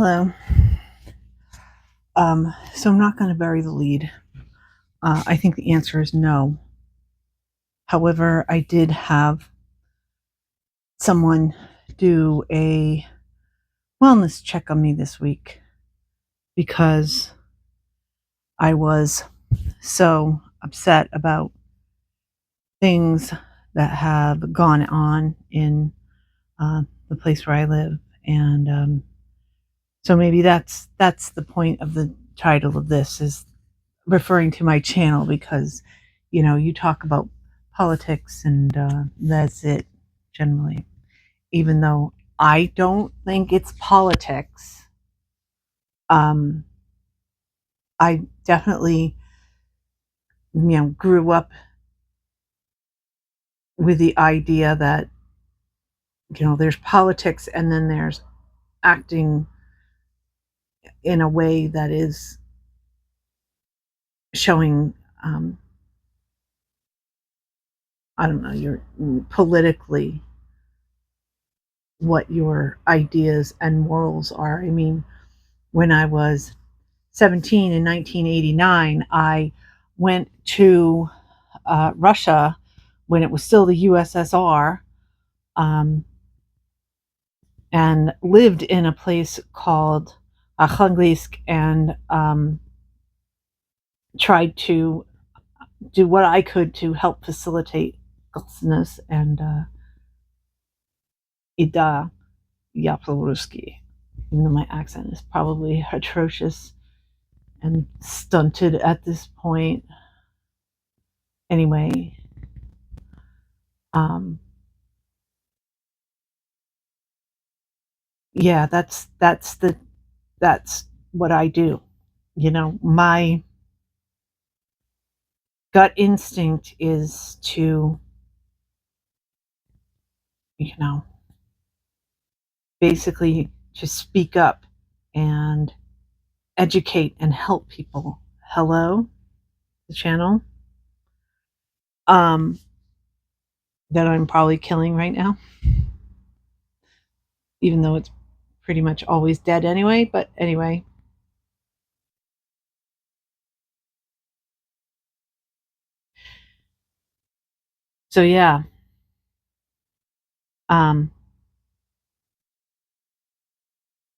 Hello. So I'm not going to bury the lead. I think the answer is no. However, I did have someone do a wellness check on me this week because I was so upset about things that have gone on in the place where I live, and so maybe that's the point of the title of this, is referring to my channel, because you talk about politics and that's it generally, even though I don't think it's politics. um I definitely grew up with the idea that there's politics, and then there's acting in a way that is showing, um I don't know, your politically what your ideas and morals are. I mean, when I was 17 in 1989, I went to Russia when it was still the USSR, um, and lived in a place called Arkhangельsk, and tried to do what I could to help facilitate Gosness and Ida Yapoluski. Even though my accent is probably atrocious and stunted at this point. Anyway, um, yeah, that's what I do. My gut instinct is to, you know, basically to speak up and educate and help people. Hello, the channel um, that I'm probably killing right now, even though it's pretty much always dead anyway. But anyway, so yeah, um,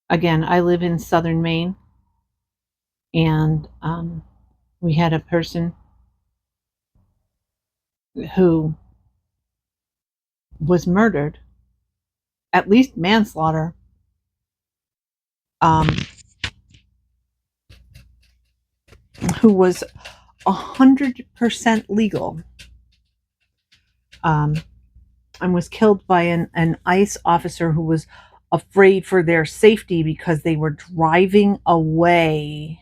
again, I live in southern Maine, and we had a person who was murdered, at least manslaughter, um, who was 100% legal, um, and was killed by an ICE officer who was afraid for their safety because they were driving away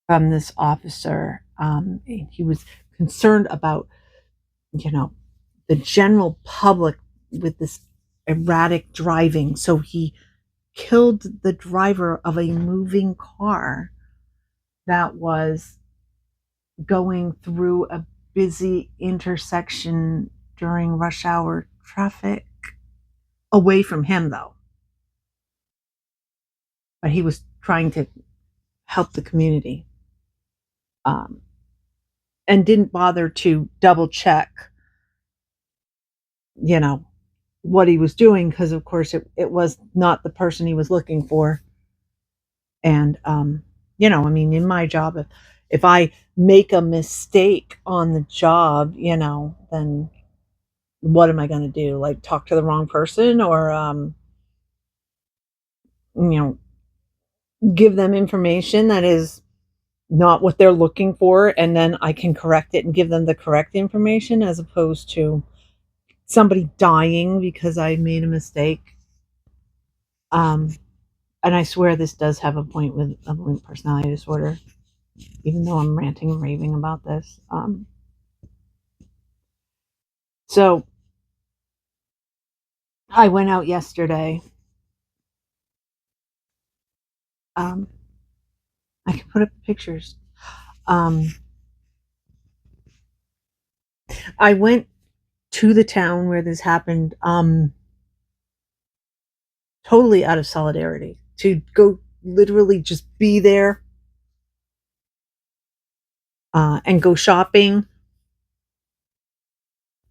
from this officer. He was concerned about, you know, the general public with this erratic driving. So he killed the driver of a moving car that was going through a busy intersection during rush hour traffic, away from him though. But he was trying to help the community, um, and didn't bother to double check, you know, what he was doing, because of course it was not the person he was looking for. And I mean, in my job, if I make a mistake on the job, then what am I going to do? Like, talk to the wrong person, or you know give them information that is not what they're looking for, and then I can correct it and give them the correct information, as opposed to somebody dying because I made a mistake. um and I swear this does have a point with avoidant personality disorder, even though I'm ranting and raving about this. So I went out yesterday. Um, I can put up pictures. Um, I went to the town where this happened, totally out of solidarity to go literally just be there and go shopping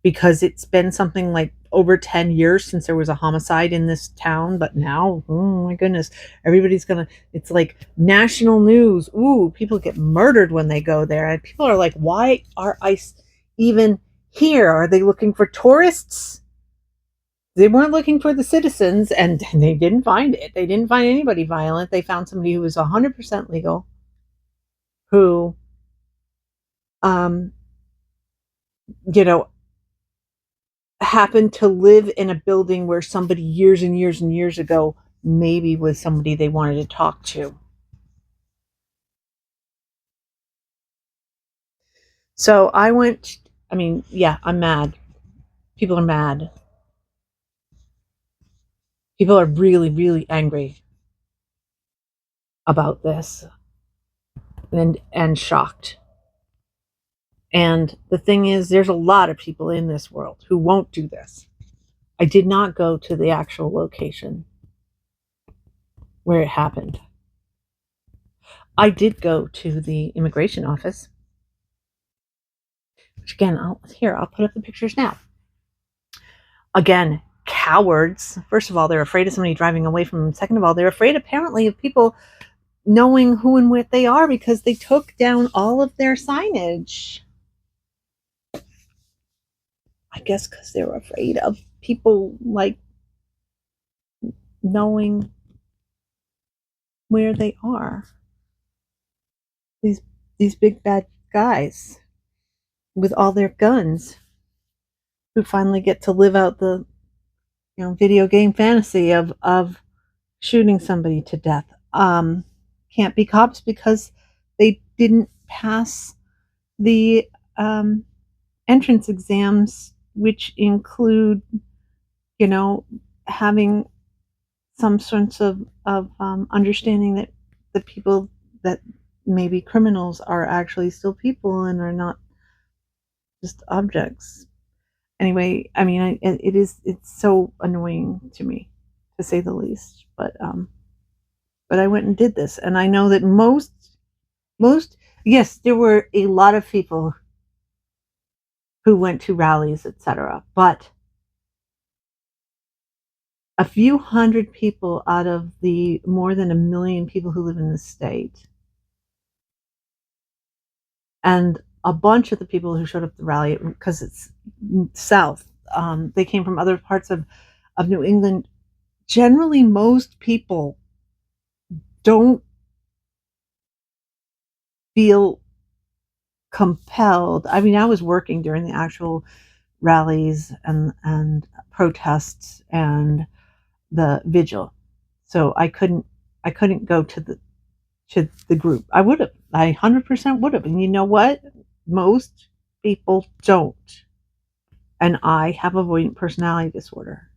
because it's been something like over 10 years since there was a homicide in this town. But now, oh my goodness, everybody's gonna, it's like national news. Ooh, people get murdered when they go there. And people are like, why are ICE even here? Are they looking for tourists? They weren't looking for the citizens, and they didn't find it. They didn't find anybody violent. They found somebody who was 100% legal, who, um, you know, happened to live in a building where somebody years and years and years ago maybe was somebody they wanted to talk to. So I went, I mean, yeah, I'm mad. People are mad. People are really, really angry about this and shocked. And the thing is, there's a lot of people in this world who won't do this. I did not go to the actual location where it happened. I did go to the immigration office, which again, I'll put up the pictures now. Again, cowards. First of all, they're afraid of somebody driving away from them. Second of all, they're afraid apparently of people knowing who and what they are because they took down all of their signage. I guess because they were afraid of people like knowing where they are. These these big bad guys with all their guns who finally get to live out the video game fantasy of shooting somebody to death. Can't be cops because they didn't pass the entrance exams, which include, having some sorts of understanding that the people that may be criminals are actually still people and are not just objects. Anyway, I mean, it's so annoying to me, to say the least. But I went and did this, and I know that most yes, there were a lot of people who went to rallies, etc. But a few hundred people out of the more than 1 million people who live in this state, and a bunch of the people who showed up at the rally, because it's south, they came from other parts of New England. Generally, most people don't feel compelled. I mean, I was working during the actual rallies and protests and the vigil, so I couldn't go to the group. I would have. I 100% would have. And you know what? Most people don't. And I have avoidant personality disorder.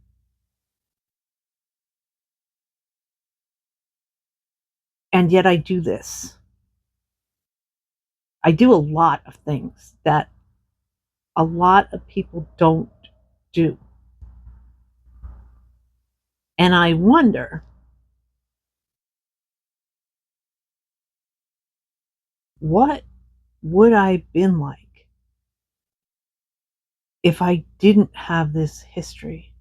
And yet I do this. I do a lot of things that a lot of people don't do. And I wonder, what would I have been like if I didn't have this history?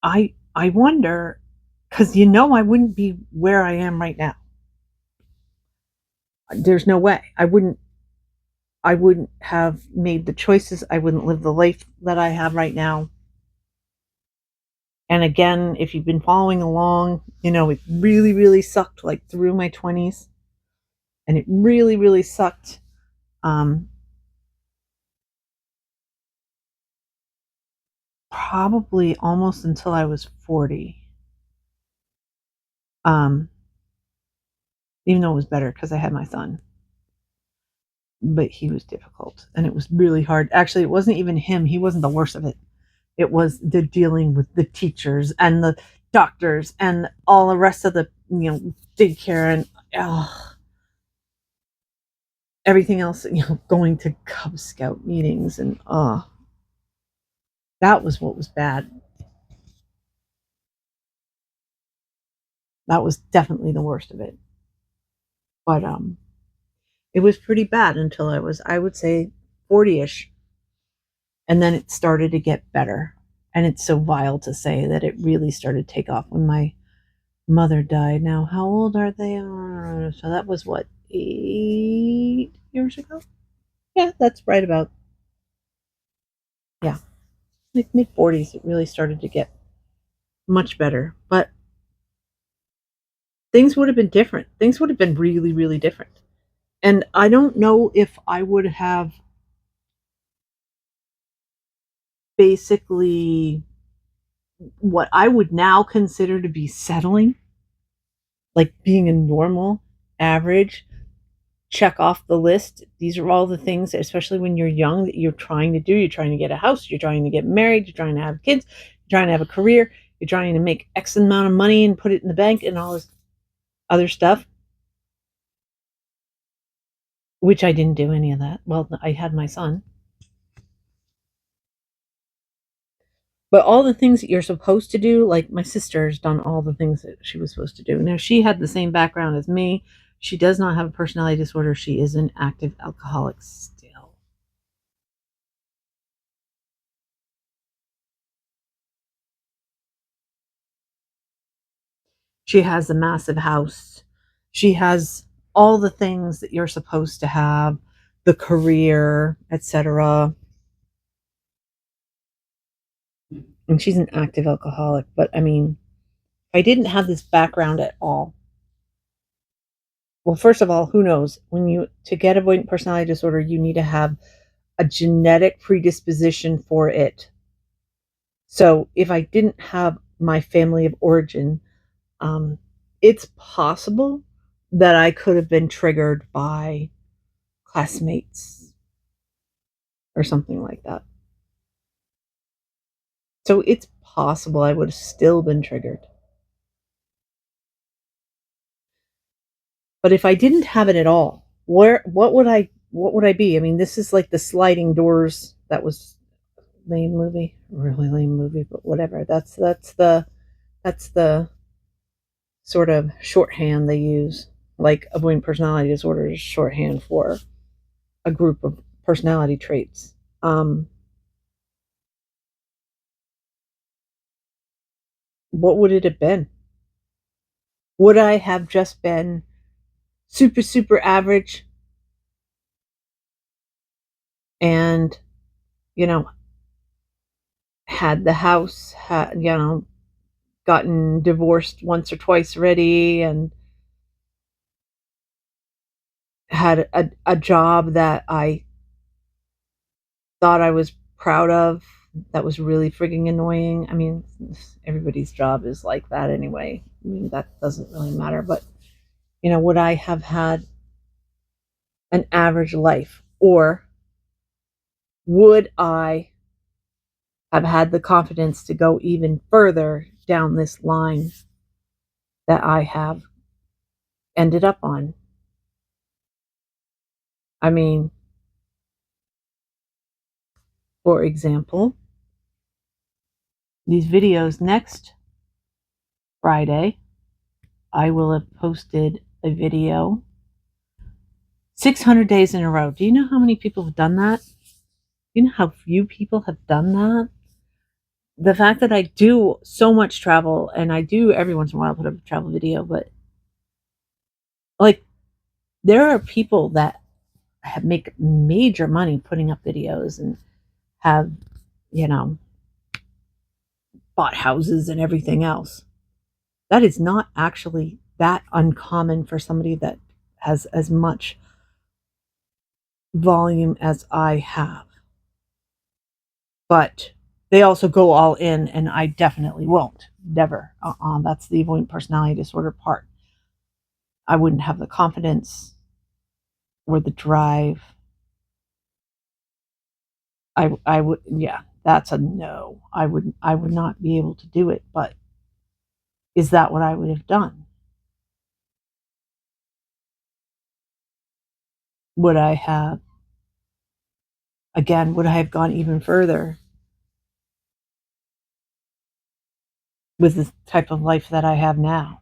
I wonder, because I wouldn't be where I am right now. There's no way. I wouldn't have made the choices. I wouldn't live the life that I have right now. And again, if you've been following along, it really, really sucked like through my 20s. And it really, really sucked probably almost until I was 40. Um, Even though it was better because I had my son. But he was difficult and it was really hard. Actually, it wasn't even him. He wasn't the worst of it. It was the dealing with the teachers and the doctors and all the rest of the daycare and everything else. Going to Cub Scout meetings and That was what was bad. That was definitely the worst of it. But it was pretty bad until I was, I would say, 40ish, and then it started to get better. And it's so vile to say that it really started to take off when my mother died. Now, how old are they? So that was what, 8 years ago? Yeah, that's right about, yeah, like mid 40s. It really started to get much better. But things would have been different. Things would have been really, really different. And I don't know if I would have basically what I would now consider to be settling, like being a normal, average, check off the list. These are all the things, especially when you're young, that you're trying to do. You're trying to get a house, you're trying to get married, you're trying to have kids, you're trying to have a career, you're trying to make X amount of money and put it in the bank and all this other stuff, which I didn't do any of that. Well, I had my son. But all the things that you're supposed to do, like my sister's done all the things that she was supposed to do. Now, she had the same background as me. She does not have a personality disorder. She is an active alcoholic still. She has a massive house. She has all the things that you're supposed to have, the career, etc. And she's an active alcoholic. But I mean, I didn't have this background at all. Well, first of all, who knows? When you to get avoidant personality disorder, you need to have a genetic predisposition for it. So if I didn't have my family of origin, um, it's possible that I could have been triggered by classmates or something like that. So it's possible I would have still been triggered. But if I didn't have it at all, where what would I be? I mean, this is like the sliding doors. That was lame movie, really lame movie, but whatever. That's the sort of shorthand they use, like avoidant personality disorder is shorthand for a group of personality traits. What would it have been? Would I have just been super, super average and, you know, had the house, had, gotten divorced once or twice already and had a job that I thought I was proud of that was really frigging annoying. I mean, everybody's job is like that anyway. I mean, that doesn't really matter. But, would I have had an average life? Or would I have had the confidence to go even further down this line that I have ended up on? I mean, for example, these videos next Friday, I will have posted a video 600 days in a row. Do you know how many people have done that? You know how few people have done that? The fact that I do so much travel, and I do every once in a while put up a travel video, but like there are people that make major money putting up videos and have, you know, bought houses and everything else. That is not actually that uncommon for somebody that has as much volume as I have. But they also go all in, and I definitely won't. Never. That's the avoidant personality disorder part. I wouldn't have the confidence or the drive. I would, yeah, that's a no. I would not be able to do it. But is that what I would have done? Would I have, again, would I have gone even further? with the type of life that I have now.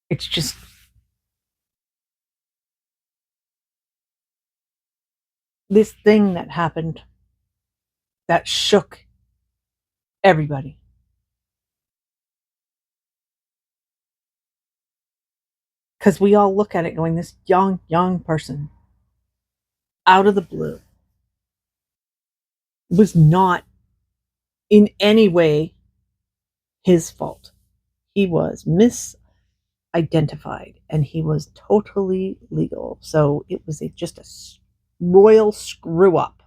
It's just this thing that happened that shook everybody. Because we all look at it going, this young person out of the blue was not in any way his fault. He was misidentified and he was totally legal. So it was just a royal screw up.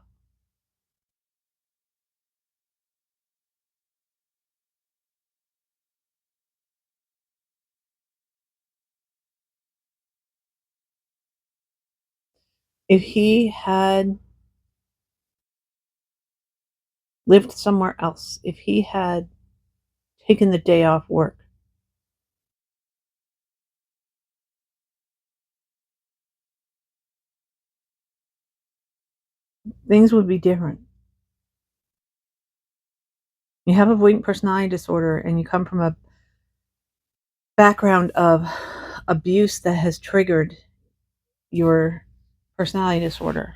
If he had lived somewhere else, if he had taken the day off work, things would be different. You have avoidant personality disorder and you come from a background of abuse that has triggered your personality disorder.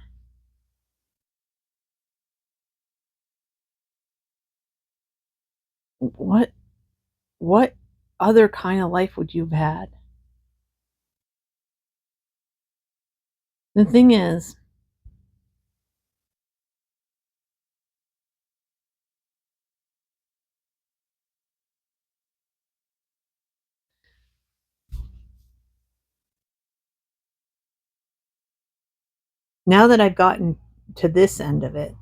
What what other kind of life would you have had? The thing is, now that I've gotten to this end of it,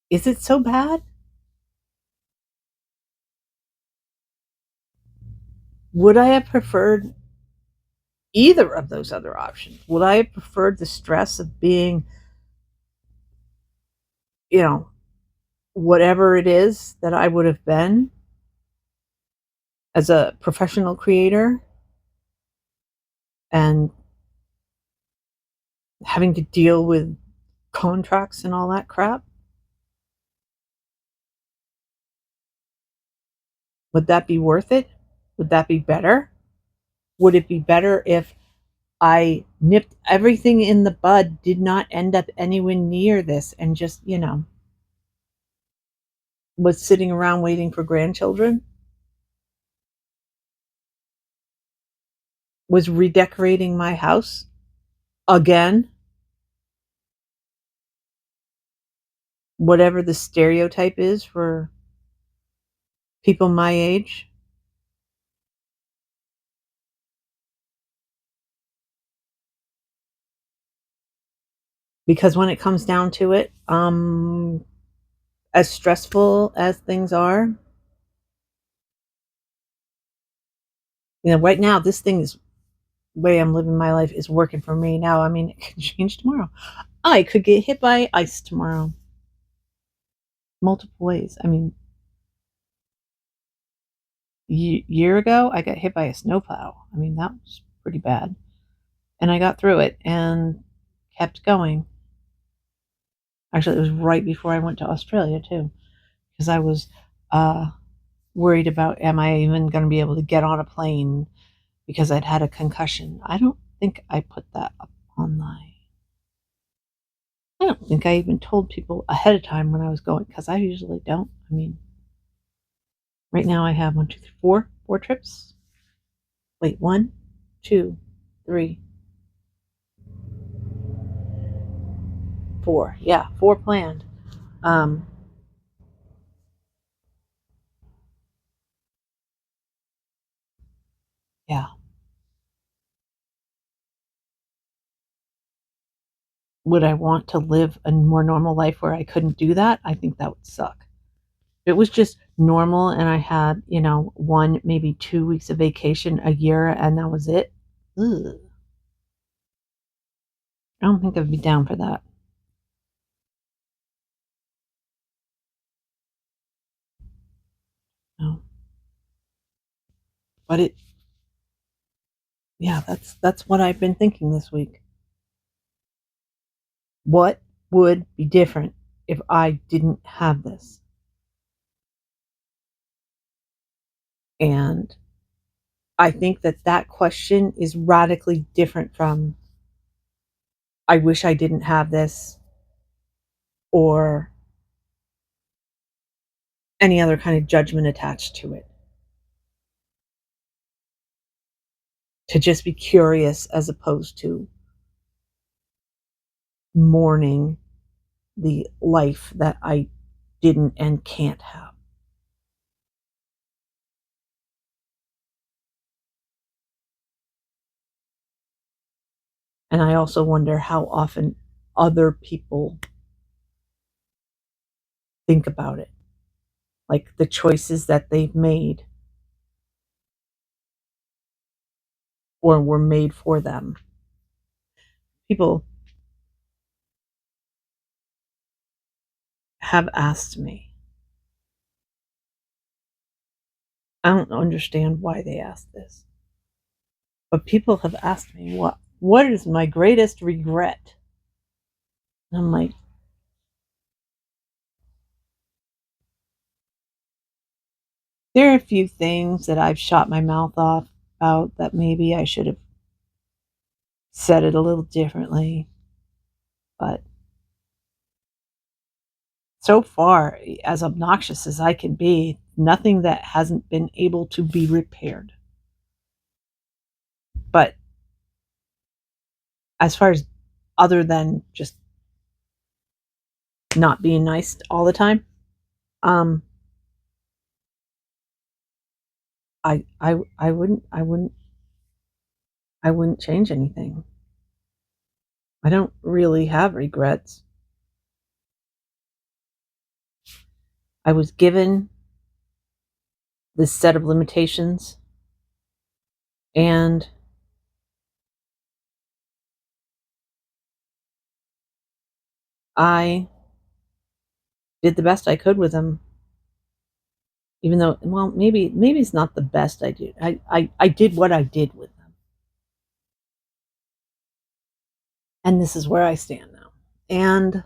is it so bad? Would I have preferred either of those other options? Would I have preferred the stress of being, you know, whatever it is that I would have been as a professional creator and having to deal with contracts and all that crap? Would that be worth it? Would that be better? Would it be better if I nipped everything in the bud, did not end up anywhere near this, and just, was sitting around waiting for grandchildren? Was redecorating my house again? Whatever the stereotype is for people my age? Because when it comes down to it, as stressful as things are, right now, this thing is way I'm living my life is working for me now. I mean, it can change tomorrow. I could get hit by ice tomorrow, multiple ways. I mean, year ago, I got hit by a snowplow. I mean, that was pretty bad. And I got through it and kept going. Actually, it was right before I went to Australia, too, because I was worried about, am I even going to be able to get on a plane because I'd had a concussion. I don't think I put that up online. I don't think I even told people ahead of time when I was going, because I usually don't. I mean, right now I have 1, 2, 3, 4 trips. Wait, 1, 2, 3, 4. Yeah, 4 planned. Um, yeah. Would I want to live a more normal life where I couldn't do that? I think that would suck. If it was just normal and I had, 1, maybe 2 weeks of vacation a year and that was it. Ugh. I don't think I'd be down for that. No. But yeah, that's what I've been thinking this week. What would be different if I didn't have this? And I think that that question is radically different from, I wish I didn't have this, or any other kind of judgment attached to it. To just be curious as opposed to mourning the life that I didn't and can't have. And I also wonder how often other people think about it, like the choices that they've made or were made for them. People have asked me, I don't understand why they asked this, but people have asked me, what is my greatest regret? And I'm like, there are a few things that I've shot my mouth off about that maybe I should have said it a little differently. But so far, as obnoxious as I can be, nothing that hasn't been able to be repaired. But as far as other than just not being nice all the time, um, I wouldn't change anything. I don't really have regrets. I was given this set of limitations, and I did the best I could with them. Even though, well, maybe it's not the best I did. I did what I did with them, and this is where I stand now. And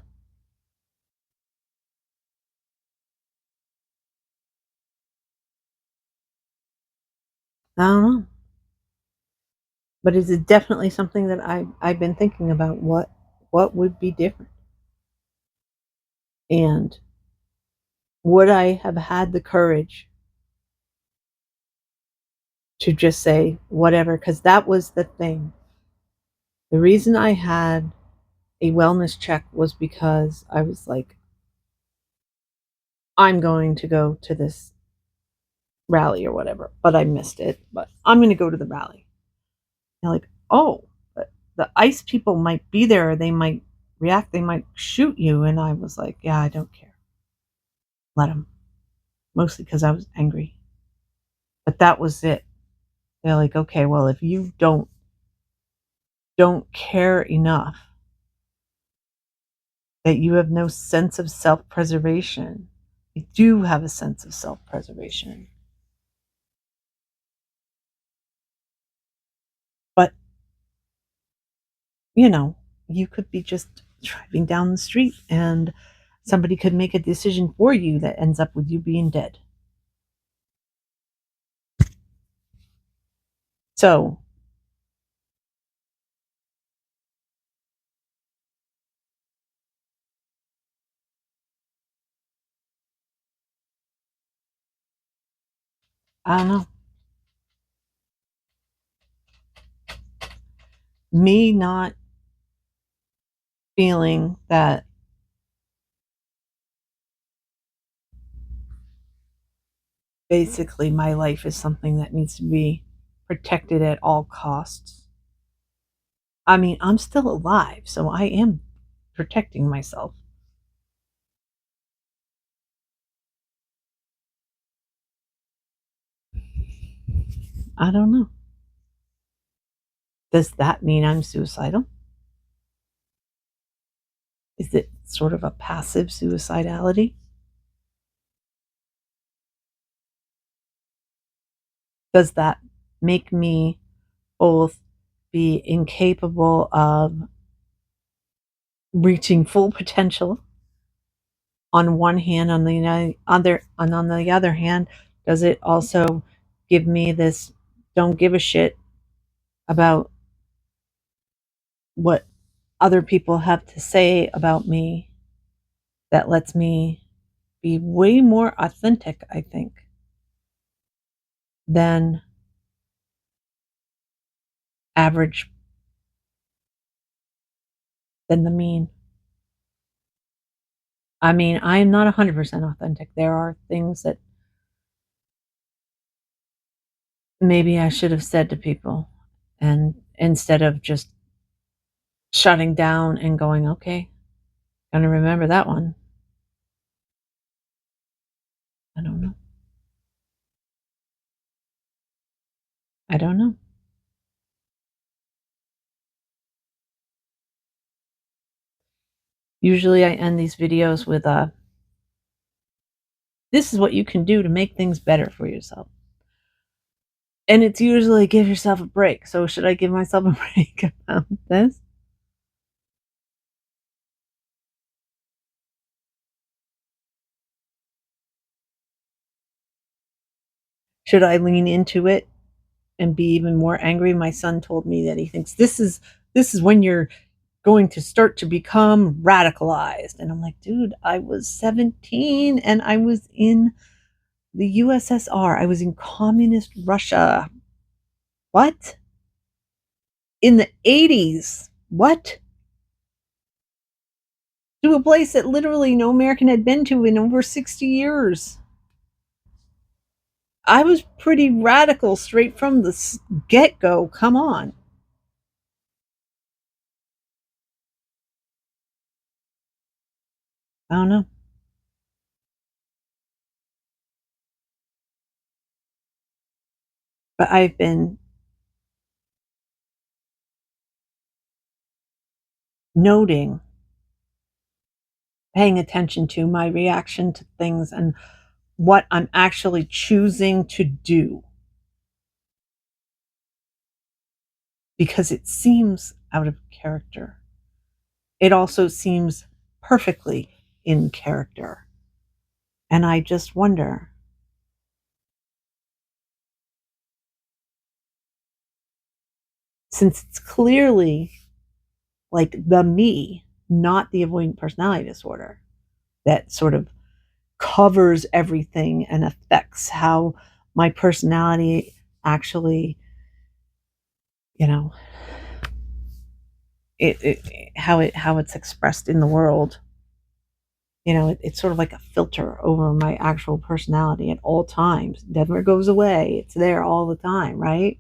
I don't know, but it's definitely something that I've been thinking about. What would be different, and would I have had the courage to just say whatever? Because that was the thing. The reason I had a wellness check was because I was like, I'm going to go to this rally or whatever, but I missed it. But I'm going to go to the rally. They're like, oh, but the ICE people might be there. They might react. They might shoot you. And I was like, yeah, I don't care. Let them. Mostly because I was angry. But that was it. They're like, okay, well, if you don't care enough, that you have no sense of self-preservation. I do have a sense of self-preservation. But, you know, you could be just driving down the street and somebody could make a decision for you that ends up with you being dead. So, I don't know. Me not feeling that basically my life is something that needs to be protected at all costs. I mean, I'm still alive, so I am protecting myself. I don't know. Does that mean I'm suicidal? Is it sort of a passive suicidality? Does that make me both be incapable of reaching full potential on one hand, on the other hand, does it also give me this don't give a shit about what other people have to say about me that lets me be way more authentic, I think, than average, than the mean. I mean, I am not 100% authentic. There are things that maybe I should have said to people, and instead of just shutting down and going, okay, gonna remember that one. I don't know. I don't know. Usually I end these videos with this is what you can do to make things better for yourself. And it's usually give yourself a break. So should I give myself a break about this? Should I lean into it and be even more angry? My son told me that he thinks this is when you're going to start to become radicalized. And I'm like, dude, I was 17 and I was in the USSR. I was in communist Russia. What? In the 80s. What? To a place that literally no American had been to in over 60 years. I was pretty radical straight from the get go. Come on. I don't know. But I've been noting, paying attention to my reaction to things and what I'm actually choosing to do because it seems out of character. It also seems perfectly in character. And I just wonder, since it's clearly like the me, not the avoidant personality disorder, that sort of covers everything and affects how my personality actually, you know, how it's expressed in the world. It's sort of like a filter over my actual personality at all times. It never goes away. It's there all the time, right?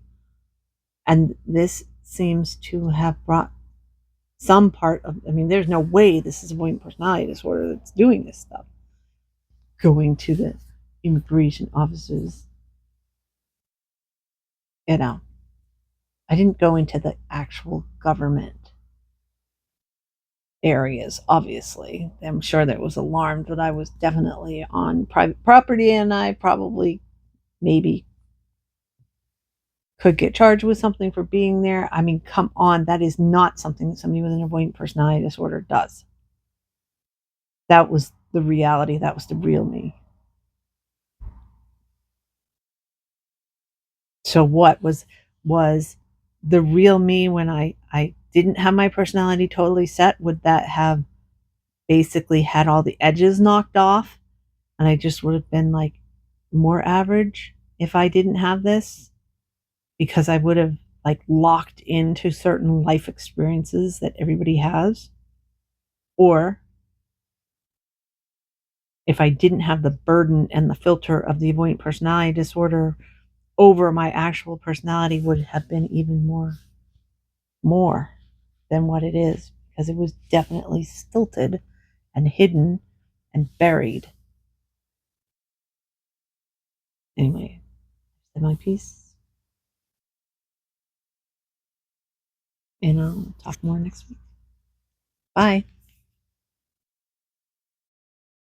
And this seems to have brought some part of, I mean, there's no way this is avoidant personality disorder that's doing this stuff. Going to the immigration offices, you know, I didn't go into the actual government areas, obviously. I'm sure that was alarmed that I was definitely on private property and I probably maybe could get charged with something for being there. I mean, come on, that is not something that somebody with an avoidant personality disorder does. That was the reality. That was the real me. So what was the real me when I didn't have my personality totally set? Would that have basically had all the edges knocked off and I just would have been like more average if I didn't have this? Because I would have like locked into certain life experiences that everybody has. Or if I didn't have the burden and the filter of the avoidant personality disorder over my actual personality, would have been even more than what it is, because it was definitely stilted and hidden and buried. Anyway, said my piece, and I'll talk more next week. Bye.